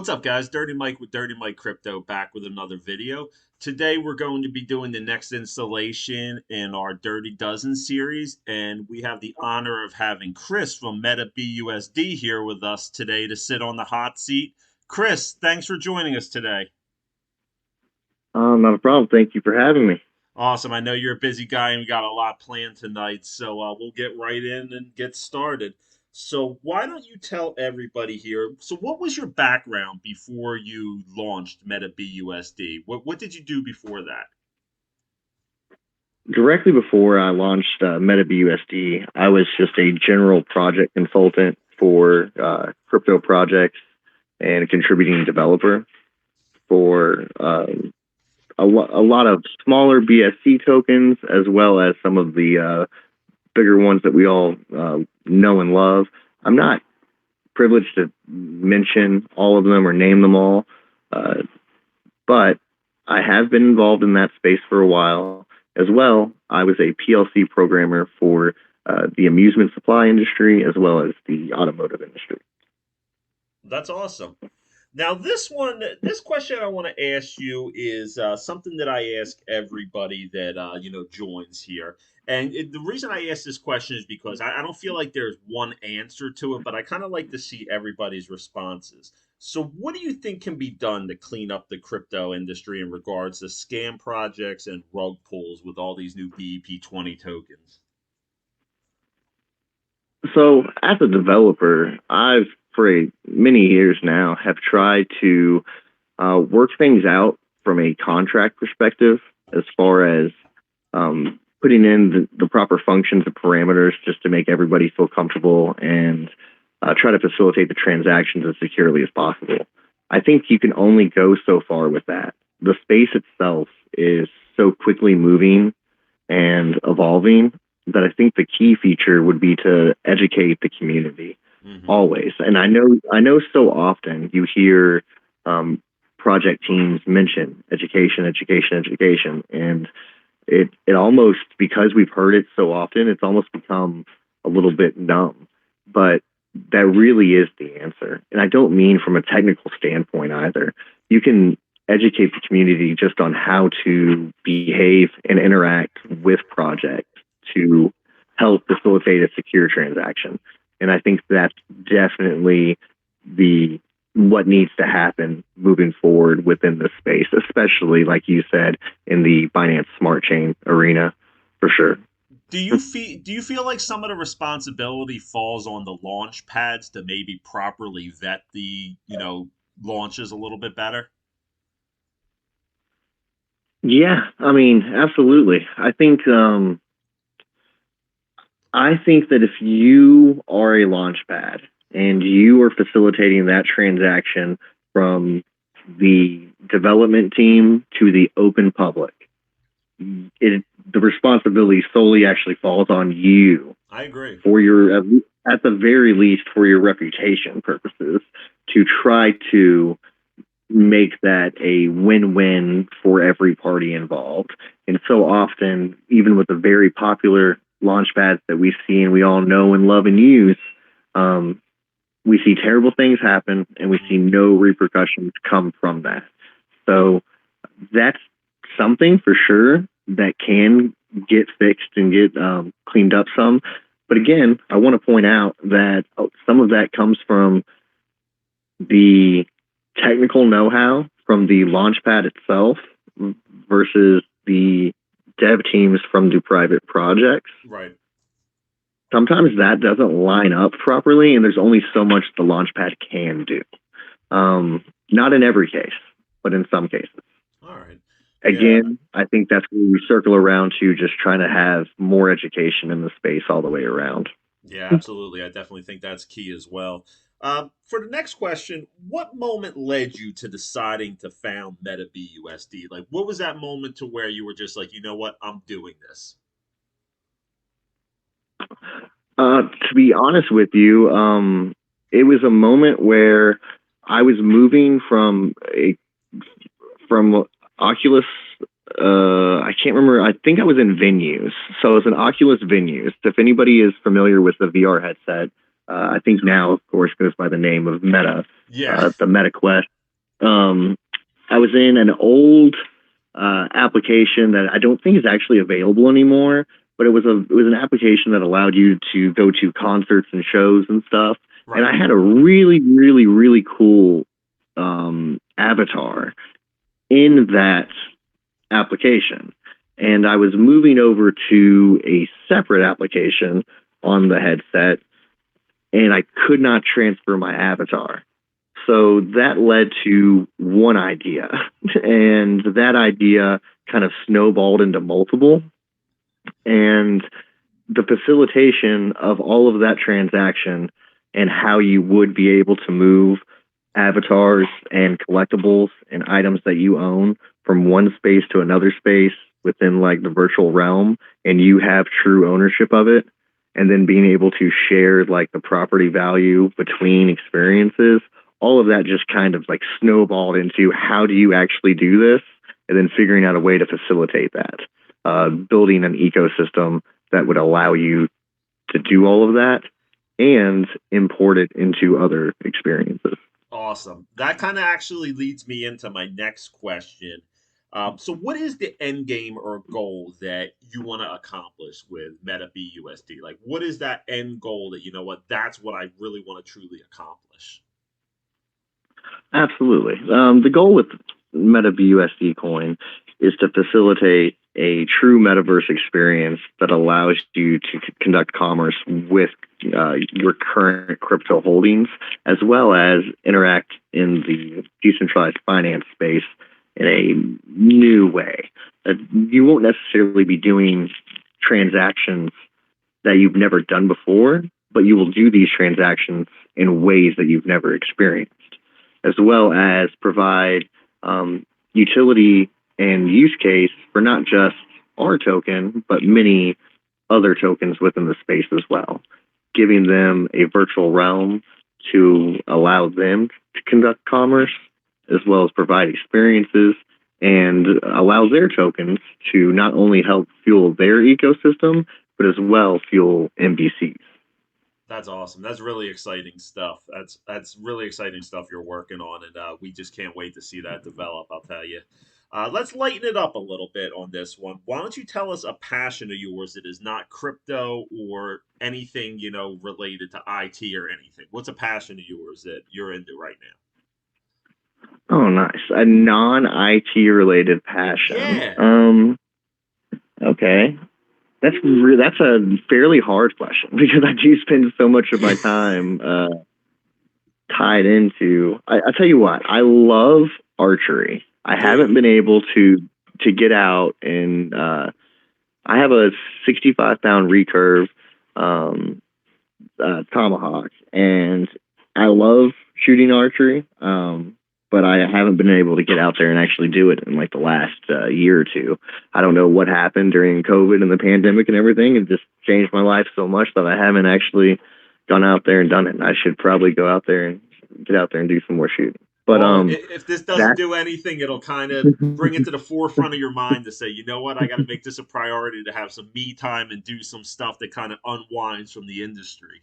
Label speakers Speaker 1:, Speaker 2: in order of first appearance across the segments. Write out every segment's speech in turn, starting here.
Speaker 1: What's up, guys? Dirty Mike with Dirty Mike Crypto back with another video. Today, we're going to be doing the next installation in our Dirty Dozen series, and we have the honor of having Chris from Meta BUSD here with us today to sit on the hot seat. Chris, thanks for joining us today.
Speaker 2: Not a problem. Thank you for having me.
Speaker 1: Awesome. I know you're a busy guy and we got a lot planned tonight, so we'll get right in and get started. So, why don't you tell everybody here? So, what was your background before you launched Meta BUSD? What did you do before that?
Speaker 2: Directly before I launched MetaBUSD, I was just a general project consultant for crypto projects and a contributing developer for a lot of smaller BSC tokens, as well as some of the bigger ones that we all know and love. I'm not privileged to mention all of them or name them all, uh, but I have been involved in that space for a while. As well, I was a PLC programmer for the amusement supply industry as well as the automotive industry.
Speaker 1: That's awesome. Now, this question I want to ask you is something that I ask everybody that joins here. And the reason I ask this question is because I don't feel like there's one answer to it, but I kind of like to see everybody's responses. So, what do you think can be done to clean up the crypto industry in regards to scam projects and rug pulls with all these new BEP20 tokens?
Speaker 2: So, as a developer, I've for many years now have tried to work things out from a contract perspective, as far as putting in the proper functions and parameters just to make everybody feel comfortable and try to facilitate the transactions as securely as possible. I think you can only go so far with that. The space itself is so quickly moving and evolving that I think the key feature would be to educate the community
Speaker 1: Hmm.
Speaker 2: always. And I know so often you hear project teams mention education, education, education, and it almost, because we've heard it so often, it's almost become a little bit numb. But that really is the answer. And I don't mean from a technical standpoint either. You can educate the community just on how to behave and interact with projects to help facilitate a secure transaction. And I think that's definitely the what needs to happen moving forward within this space, especially like you said in the Binance Smart Chain arena, for sure.
Speaker 1: Do you feel like some of the responsibility falls on the launch pads to maybe properly vet the launches a little bit better?
Speaker 2: Yeah, I mean, absolutely. I think that if you are a launch pad and you are facilitating that transaction from the development team to the open public, the responsibility solely actually falls on you
Speaker 1: I agree.
Speaker 2: for your, at the very least, for your reputation purposes, to try to make that a win-win for every party involved. And so often, even with the very popular launch pads that we see and we all know and love and use, um, we see terrible things happen and we see no repercussions come from that. So that's something for sure that can get fixed and get cleaned up some. But again, I want to point out that some of that comes from the technical know-how from the launchpad itself versus the dev teams from the private projects.
Speaker 1: Right.
Speaker 2: Sometimes that doesn't line up properly, and there's only so much the launchpad can do. Not in every case, but in some cases.
Speaker 1: All right. Yeah.
Speaker 2: Again, I think that's where we circle around to just trying to have more education in the space all the way around.
Speaker 1: Yeah, absolutely. I definitely think that's key as well. For the next question, what moment led you to deciding to found Meta BUSD? Like, what was that moment to where you were just like, you know what, I'm doing this?
Speaker 2: To be honest with you, it was a moment where I was moving from Oculus. I can't remember. I think I was in venues. So it was an Oculus venues. If anybody is familiar with the VR headset, I think now, of course, goes by the name of Meta,
Speaker 1: Yeah.
Speaker 2: the Meta Quest. Um, I was in an old application that I don't think is actually available anymore, but it was an application that allowed you to go to concerts and shows and stuff. And
Speaker 1: Right.
Speaker 2: I had a really cool avatar in that application. And I was moving over to a separate application on the headset, and I could not transfer my avatar. So that led to one idea, and that idea kind of snowballed into multiple. And the facilitation of all of that transaction and how you would be able to move avatars and collectibles and items that you own from one space to another space within like the virtual realm, and you have true ownership of it, and then being able to share like the property value between experiences, all of that just kind of like snowballed into how do you actually do this, and then figuring out a way to facilitate that, building an ecosystem that would allow you to do all of that and import it into other experiences.
Speaker 1: Awesome. That kind of actually leads me into my next question. So, what is the end game or goal that you want to accomplish with Meta BUSD? Like, what is that end goal that, you know what, that's what I really want to truly accomplish?
Speaker 2: Absolutely. The goal with Meta BUSD coin is to facilitate a true metaverse experience that allows you to conduct commerce with your current crypto holdings, as well as interact in the decentralized finance space in a new way. You won't necessarily be doing transactions that you've never done before, but you will do these transactions in ways that you've never experienced, as well as provide utility and use case for not just our token, but many other tokens within the space as well, giving them a virtual realm to allow them to conduct commerce, as well as provide experiences and allow their tokens to not only help fuel their ecosystem, but as well fuel MVCs.
Speaker 1: That's awesome. That's really exciting stuff. That's really exciting stuff you're working on, and we just can't wait to see that develop. I'll tell you. Let's lighten it up a little bit on this one. Why don't you tell us a passion of yours that is not crypto or anything related to IT or anything? What's a passion of yours that you're into right now?
Speaker 2: Oh, nice. A non IT related passion.
Speaker 1: Yeah.
Speaker 2: Okay. That's a fairly hard question because I do spend so much of my time tied into. I tell you what, I love archery. I haven't
Speaker 1: Dude.
Speaker 2: been able to get out and I have a 65-pound recurve um, tomahawk, and I love shooting archery. But I haven't been able to get out there and actually do it in like the last year or two. I don't know what happened during COVID and the pandemic and everything. It just changed my life so much that I haven't actually gone out there and done it. And I should probably go out there and get out there and do some more shooting. But
Speaker 1: Well, if this doesn't
Speaker 2: that
Speaker 1: do anything, it'll kind of bring it to the forefront of your mind to say, you know what, I got to make this a priority to have some me time and do some stuff that kind of unwinds from the industry.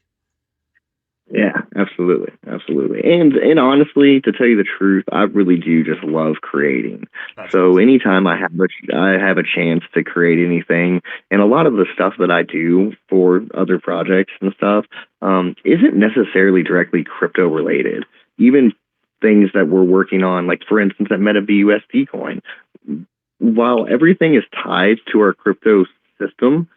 Speaker 2: Yeah, absolutely, absolutely. And honestly, to tell you the truth, I really do just love creating.
Speaker 1: That's
Speaker 2: So
Speaker 1: awesome.
Speaker 2: anytime I have a chance to create anything, and a lot of the stuff that I do for other projects and stuff, isn't necessarily directly crypto related. Even things that we're working on, like for instance, at Meta BUSD coin, while everything is tied to our crypto system,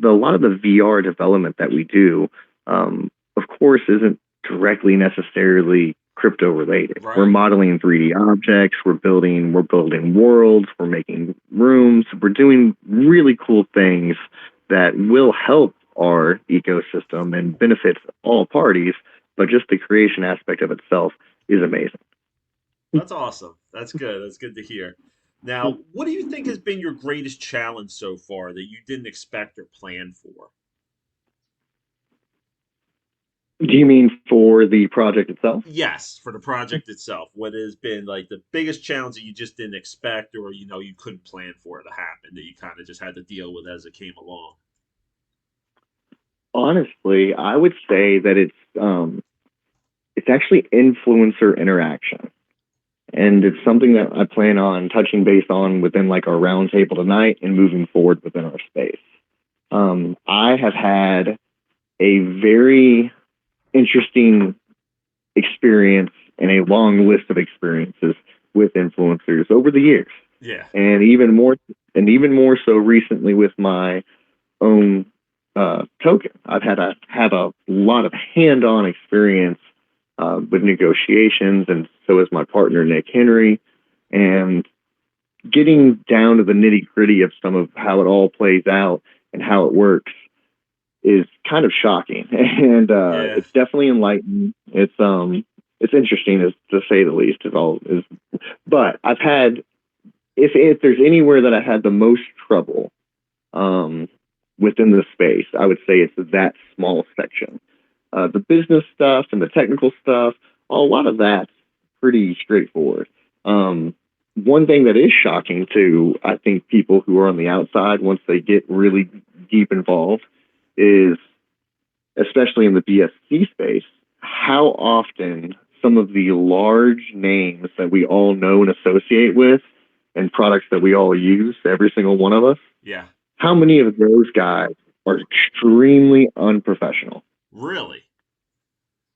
Speaker 2: a lot of the VR development that we do, of course, isn't directly necessarily crypto related. We're
Speaker 1: Right.
Speaker 2: modeling 3D objects, we're building worlds, we're making rooms, we're doing really cool things that will help our ecosystem and benefits all parties, but just the creation aspect of itself is amazing.
Speaker 1: That's awesome. That's good. That's good to hear. Now, what do you think has been your greatest challenge so far that you didn't expect or plan for?
Speaker 2: Do you mean for the project itself?
Speaker 1: Yes, for the project itself. What has been like the biggest challenge that you just didn't expect or you couldn't plan for it to happen that you kind of just had to deal with as it came along?
Speaker 2: Honestly, I would say that it's actually influencer interaction. and it's something that I plan on touching base on within like our roundtable tonight and moving forward within our space. I have had a very interesting experience and a long list of experiences with influencers over the years,
Speaker 1: Yeah.
Speaker 2: and even more so recently with my own token. I've had a lot of hand-on experience with negotiations, and so is my partner Nick Henry, and getting down to the nitty-gritty of some of how it all plays out and how it works is kind of shocking, and
Speaker 1: Yeah.
Speaker 2: it's definitely enlightening. It's interesting, to say the least. But I've had, if there's anywhere that I had the most trouble within the space, I would say it's that small section. The business stuff and the technical stuff, a lot of that's pretty straightforward. One thing that is shocking to, I think, people who are on the outside once they get really deep involved is, especially in the BSC space, how often some of the large names that we all know and associate with and products that we all use, every single one of us,
Speaker 1: Yeah.
Speaker 2: how many of those guys are extremely unprofessional?
Speaker 1: Really?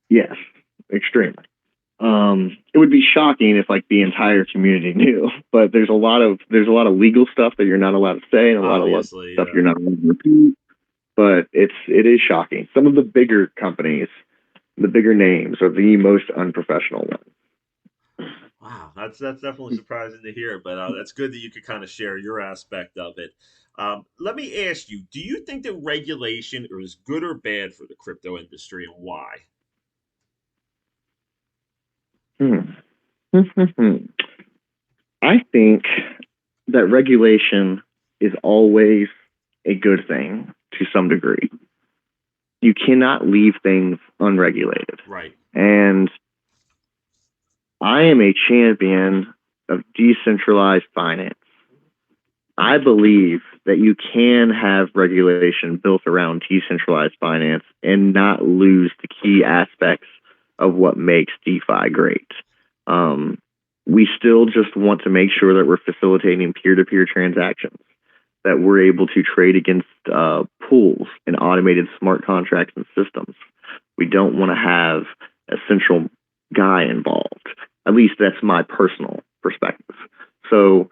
Speaker 2: Yes, extremely. It would be shocking if like the entire community knew, but there's a lot of legal stuff that you're not allowed to say, and a lot of
Speaker 1: Obviously,
Speaker 2: stuff
Speaker 1: yeah.
Speaker 2: you're not allowed to repeat. But it is shocking. Some of the bigger companies, the bigger names, are the most unprofessional ones.
Speaker 1: Wow, that's definitely surprising to hear, but that's good that you could kind of share your aspect of it. Let me ask you: do you think that regulation is good or bad for the crypto industry, and why?
Speaker 2: Hmm. I think that regulation is always a good thing to some degree. You cannot leave things unregulated.
Speaker 1: Right.
Speaker 2: And I am a champion of decentralized finance. I believe that you can have regulation built around decentralized finance and not lose the key aspects of what makes DeFi great. We still just want to make sure that we're facilitating peer-to-peer transactions, that we're able to trade against pools and automated smart contracts and systems. We don't want to have a central guy involved. At least that's my personal perspective. So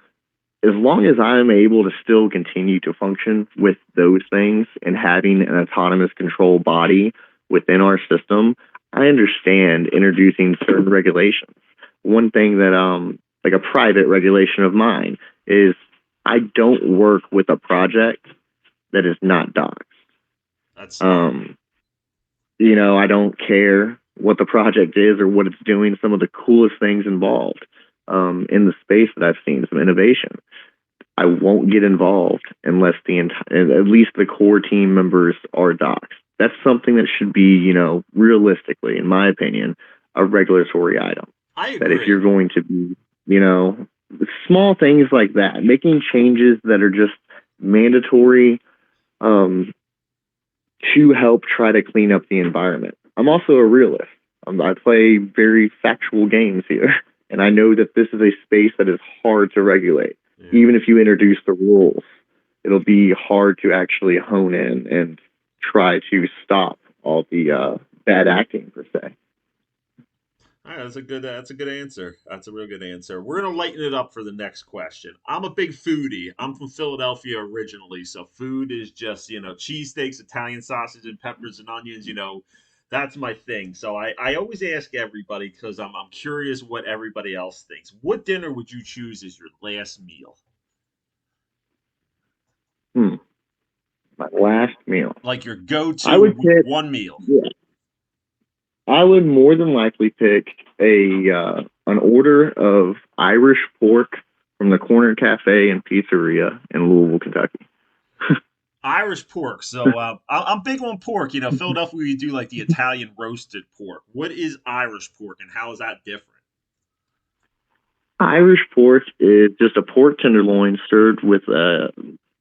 Speaker 2: as long as I'm able to still continue to function with those things and having an autonomous control body within our system, I understand introducing certain regulations. One thing that, like a private regulation of mine, is I don't work with a project that is not doxed.
Speaker 1: That's smart.
Speaker 2: I don't care what the project is or what it's doing. Some of the coolest things involved in the space that I've seen, some innovation, I won't get involved unless at least the core team members are doxed. That's something that should be, realistically, in my opinion, a regulatory item.
Speaker 1: I
Speaker 2: That if
Speaker 1: agree.
Speaker 2: you're going to be, small things like that, making changes that are just mandatory to help try to clean up the environment. I'm also a realist. I play very factual games here, and I know that this is a space that is hard to regulate.
Speaker 1: Yeah.
Speaker 2: Even if you introduce the rules, it'll be hard to actually hone in and try to stop all the bad acting, per se.
Speaker 1: All right, that's a good answer. That's a real good answer. We're gonna lighten it up for the next question. I'm a big foodie. I'm from Philadelphia originally, so food is just cheesesteaks, Italian sausage, and peppers and onions. That's my thing. So I always ask everybody because I'm curious what everybody else thinks. What dinner would you choose as your last meal?
Speaker 2: Hmm. My last meal.
Speaker 1: Like your
Speaker 2: I
Speaker 1: go-to
Speaker 2: would pick.
Speaker 1: one meal.
Speaker 2: Yeah, I would more than likely pick an order of Irish pork from the Corner Cafe and Pizzeria in Louisville, Kentucky.
Speaker 1: Irish pork. So I'm big on pork. Philadelphia, we do like the Italian roasted pork. What is Irish pork, and how is that different?
Speaker 2: Irish pork is just a pork tenderloin served with a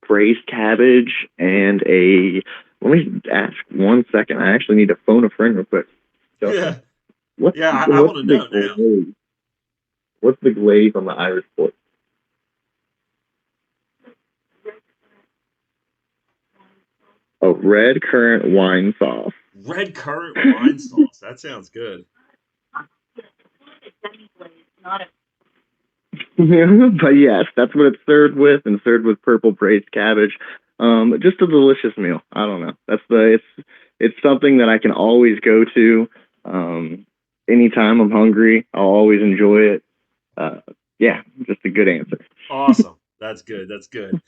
Speaker 2: braised cabbage and a. Let me ask 1 second. I actually need to phone a friend real quick. So,
Speaker 1: Yeah,
Speaker 2: what's
Speaker 1: yeah. I
Speaker 2: what's
Speaker 1: want to
Speaker 2: the
Speaker 1: know now.
Speaker 2: What's the glaze on the Irish port? Oh, red currant wine sauce.
Speaker 1: Red currant wine sauce. That sounds good.
Speaker 2: But yes, that's what it's served with, and served with purple braised cabbage. Just a delicious meal. I don't know. It's something that I can always go to. Anytime I'm hungry, I'll always enjoy it. Uh, yeah, just a good answer.
Speaker 1: Awesome. That's good. That's good.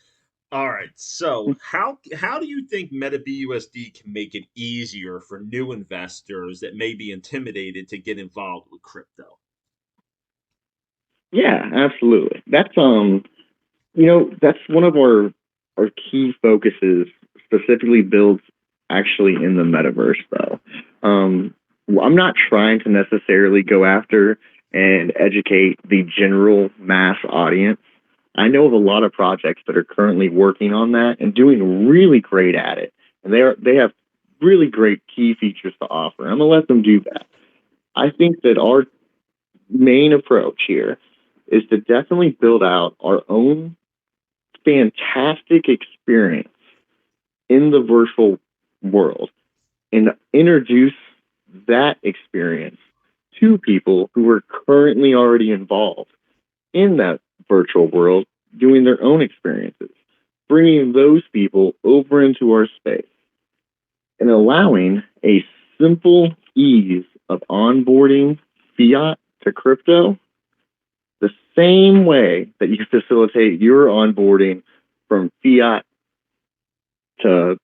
Speaker 1: All right. So, how do you think MetaBUSD can make it easier for new investors that may be intimidated to get involved with crypto?
Speaker 2: Yeah, absolutely. That's one of our key focuses, specifically builds actually in the metaverse though. I'm not trying to necessarily go after and educate the general mass audience. I know of a lot of projects that are currently working on that and doing really great at it. And they have really great key features to offer. I'm gonna let them do that. I think that our main approach here is to definitely build out our own fantastic experience in the virtual world and introduce that experience to people who are currently already involved in that virtual world doing their own experiences, bringing those people over into our space and allowing a simple ease of onboarding fiat to crypto the same way that you facilitate your onboarding from fiat to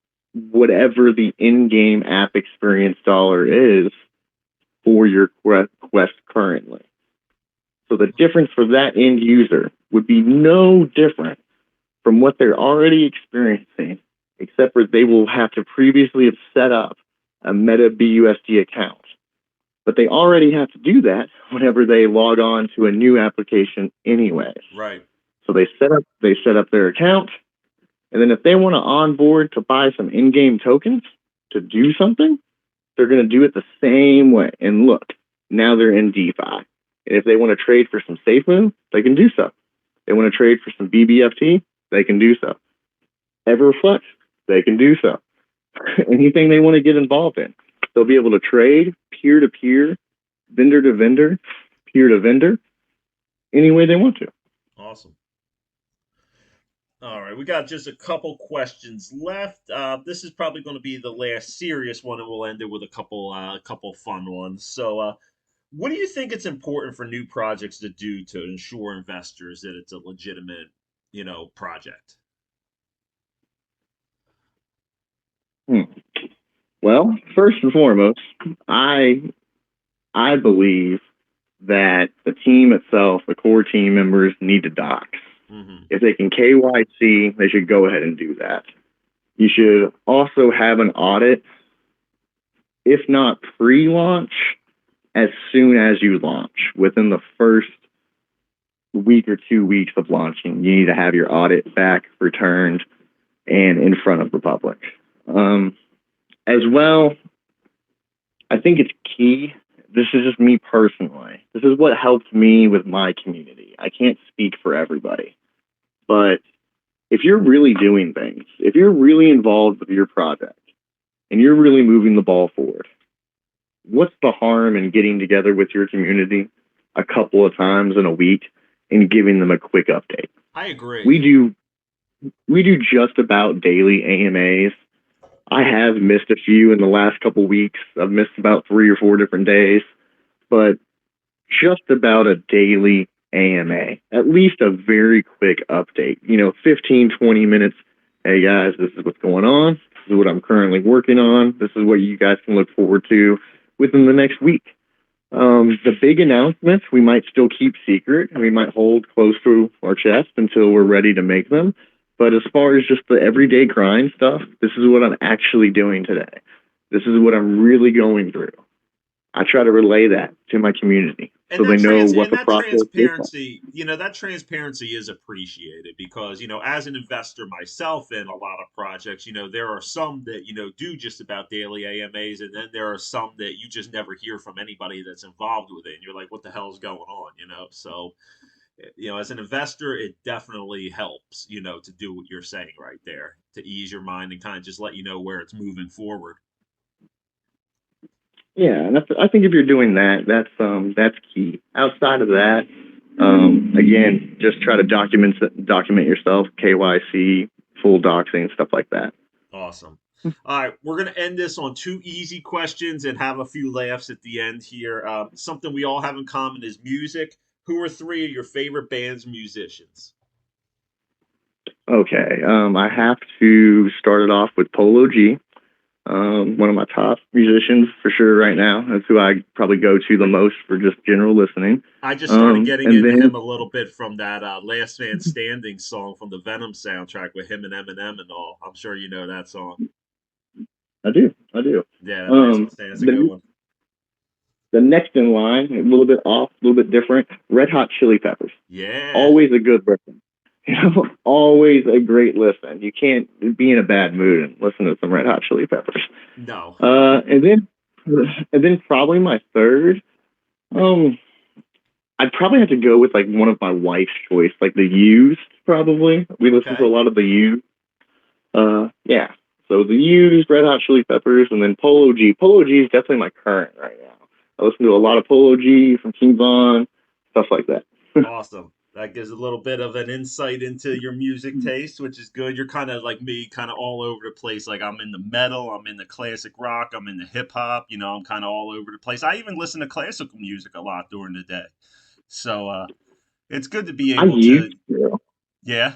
Speaker 2: whatever the in-game app experience dollar is for your quest currently. So the difference for that end user would be no different from what they're already experiencing, except for they will have to previously have set up a Meta BUSD account. But they already have to do that whenever they log on to a new application anyways.
Speaker 1: Right.
Speaker 2: So they set up their account, and then if they want to onboard to buy some in-game tokens to do something, they're going to do it the same way. And look, now they're in DeFi. And if they want to trade for some SafeMoon, they can do so. They want to trade for some BBFT, they can do so. Everflex, they can do so. Anything they want to get involved in, they'll be able to trade peer to peer, vendor to vendor, peer to vendor, any way they want to.
Speaker 1: Awesome. All right, we got just a couple questions left. This is probably going to be the last serious one, and we'll end it with a couple fun ones. So, what do you think it's important for new projects to do to ensure investors that it's a legitimate, project?
Speaker 2: Hmm. Well, first and foremost, I I believe that the team itself, the core team members, need to docs.
Speaker 1: Mm-hmm.
Speaker 2: If they can KYC, they should go ahead and do that. You should also have an audit, if not pre-launch, as soon as you launch. Within the first week or 2 weeks of launching, you need to have your audit back, returned, and in front of the public. As well, I think it's key. This is just me personally. This is what helped me with my community. I can't speak for everybody. But if you're really doing things, if you're really involved with your project and you're really moving the ball forward, what's the harm in getting together with your community a couple of times in a week and giving them a quick update?
Speaker 1: I agree.
Speaker 2: We do just about daily AMAs. I have missed a few in the last couple of weeks. I've missed about 3 or 4 different days, but just about a daily AMA, at least a very quick update, 15, 20 minutes. Hey guys, this is what's going on. This is what I'm currently working on. This is what you guys can look forward to within the next week. The big announcements we might still keep secret. We might hold close to our chest until we're ready to make them. But as far as just the everyday grind stuff, this is what I'm actually doing today. This is what I'm really going through. I try to relay that to my community
Speaker 1: And
Speaker 2: so they
Speaker 1: that
Speaker 2: know
Speaker 1: trans
Speaker 2: what
Speaker 1: and
Speaker 2: the
Speaker 1: that
Speaker 2: process is.
Speaker 1: transparency, that transparency is appreciated because, as an investor myself in a lot of projects, there are some that, do just about daily AMAs, and then there are some that you just never hear from anybody that's involved with it. And you're like, what the hell's going on? So, as an investor, it definitely helps, to do what you're saying right there, to ease your mind and kind of just let you know where it's moving forward.
Speaker 2: Yeah, and I think if you're doing that, that's key. Outside of that, again, just try to document yourself, KYC, full doxing, stuff like that.
Speaker 1: Awesome. All right, we're going to end this on two easy questions and have a few laughs at the end here. Something we all have in common is music. Who are three of your favorite band's musicians?
Speaker 2: Okay, I have to start it off with Polo G. One of my top musicians for sure right now. That's who I probably go to the most for just general listening.
Speaker 1: I just started getting
Speaker 2: And
Speaker 1: into
Speaker 2: then
Speaker 1: him a little bit from that Last Man Standing song from the Venom soundtrack with him and Eminem and all. I'm sure you know that song.
Speaker 2: I do.
Speaker 1: Yeah, that Last Man Standing is a good one.
Speaker 2: The next in line, a little bit off, a little bit different. Red Hot Chili Peppers.
Speaker 1: Yeah.
Speaker 2: Always a good listen. Always a great listen. You can't be in a bad mood and listen to some Red Hot Chili Peppers.
Speaker 1: No.
Speaker 2: And then probably my third. I'd probably have to go with like one of my wife's choice, like the Used. Probably we listen to a lot of the Used. Yeah. So the Used, Red Hot Chili Peppers, and then Polo G. Polo G is definitely my current right now. I listen to a lot of Polo G from King Von, stuff like that.
Speaker 1: Awesome. That gives a little bit of an insight into your music taste, which is good. You're kind of like me, kind of all over the place. Like I'm in the metal, I'm in the classic rock, I'm in the hip hop. I'm kind of all over the place. I even listen to classical music a lot during the day. So it's good to be able to. Yeah.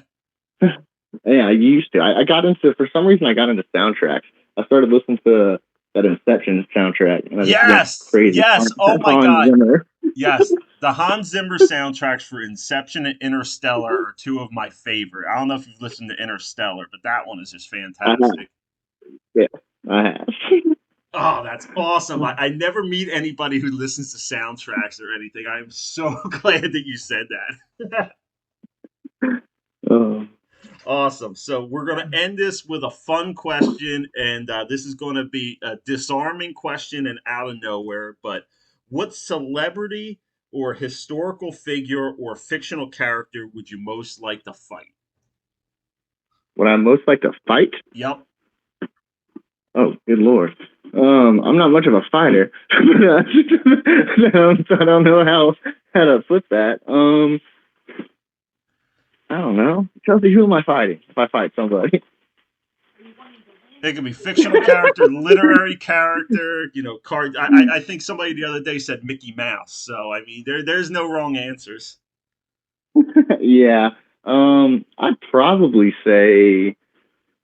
Speaker 2: Yeah, I used to. I got into, for some reason, I got into soundtracks. I started listening to that Inception soundtrack, and I just went crazy.
Speaker 1: Yes. Oh my
Speaker 2: Hans
Speaker 1: God.
Speaker 2: Zimmer.
Speaker 1: Yes. The Hans Zimmer soundtracks for Inception and Interstellar are two of my favorite. I don't know if you've listened to Interstellar, but that one is just fantastic.
Speaker 2: Yeah, I have.
Speaker 1: Oh, that's awesome. I never meet anybody who listens to soundtracks or anything. I am so glad that you said that. Awesome. So we're going to end this with a fun question, and this is going to be a disarming question and out of nowhere. But what celebrity or historical figure or fictional character would you most like to fight?
Speaker 2: Would I most like to fight?
Speaker 1: Yep.
Speaker 2: Oh, good Lord. I'm not much of a fighter. So I don't know how to put that. I don't know. Chelsea, who am I fighting if I fight somebody?
Speaker 1: It could be fictional character, literary character, card. I think somebody the other day said Mickey Mouse. So I mean, there's no wrong answers.
Speaker 2: Yeah. I'd probably say if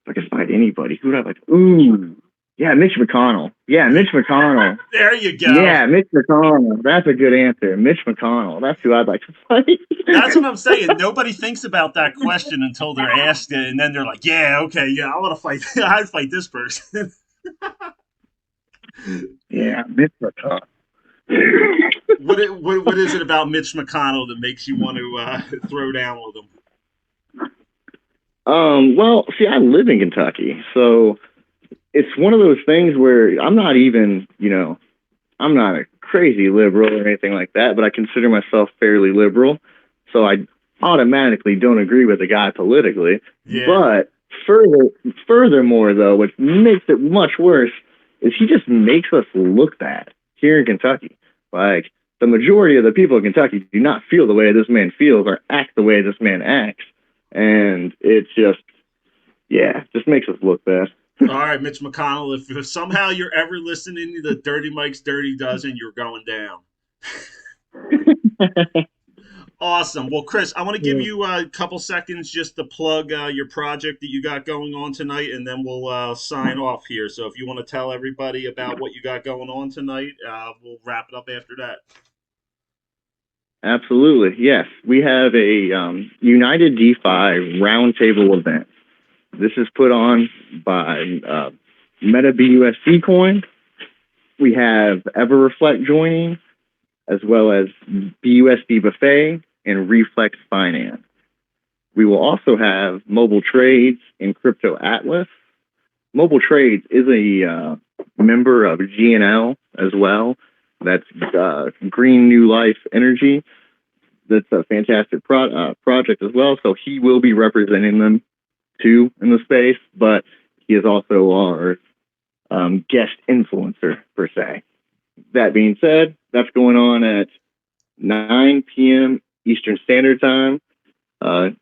Speaker 2: I could fight anybody, who would I like? Ooh. Yeah, Mitch McConnell. Yeah, Mitch McConnell.
Speaker 1: There you go.
Speaker 2: Yeah, Mitch McConnell. That's a good answer. Mitch McConnell. That's who I'd like to fight.
Speaker 1: That's what I'm saying. Nobody thinks about that question until they're asked it, and then they're like, "Yeah, okay, yeah, I want to fight. I'd fight this person."
Speaker 2: Yeah, Mitch McConnell.
Speaker 1: What is it about Mitch McConnell that makes you want to throw down with him?
Speaker 2: Well, see, I live in Kentucky, so it's one of those things where I'm not even, I'm not a crazy liberal or anything like that, but I consider myself fairly liberal. So I automatically don't agree with the guy politically. Yeah. But furthermore, though, what makes it much worse is he just makes us look bad here in Kentucky. Like, the majority of the people in Kentucky do not feel the way this man feels or act the way this man acts. And it's just, just makes us look bad.
Speaker 1: All right, Mitch McConnell, if somehow you're ever listening to the Dirty Mike's Dirty Dozen, you're going down. Awesome. Well, Chris, I want to give you a couple seconds just to plug your project that you got going on tonight, and then we'll sign off here. So if you want to tell everybody about what you got going on tonight, we'll wrap it up after that.
Speaker 2: Absolutely. Yes. We have a United D5 Roundtable event. This is put on by Meta BUSD coin. We have EverReflect joining, as well as BUSD Buffet and Reflex Finance. We will also have Mobile Trades and Crypto Atlas. Mobile Trades is a member of GNL as well. That's Green New Life Energy. That's a fantastic project as well. So he will be representing them too in the space, but he is also our guest influencer per se. That being said, that's going on at 9 p.m. Eastern Standard Time.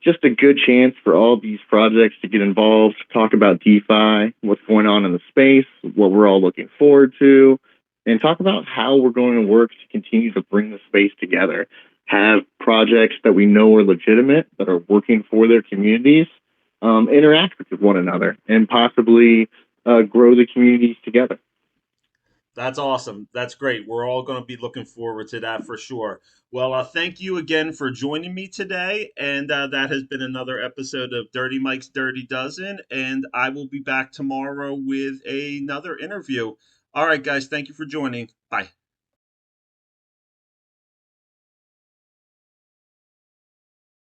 Speaker 2: Just a good chance for all these projects to get involved, talk about DeFi, what's going on in the space, what we're all looking forward to, and talk about how we're going to work to continue to bring the space together. Have projects that we know are legitimate, that are working for their communities, interact with one another, and possibly grow the communities together.
Speaker 1: That's awesome. That's great. We're all going to be looking forward to that for sure. Well, thank you again for joining me today. And that has been another episode of Dirty Mike's Dirty Dozen. And I will be back tomorrow with another interview. All right, guys. Thank you for joining. Bye.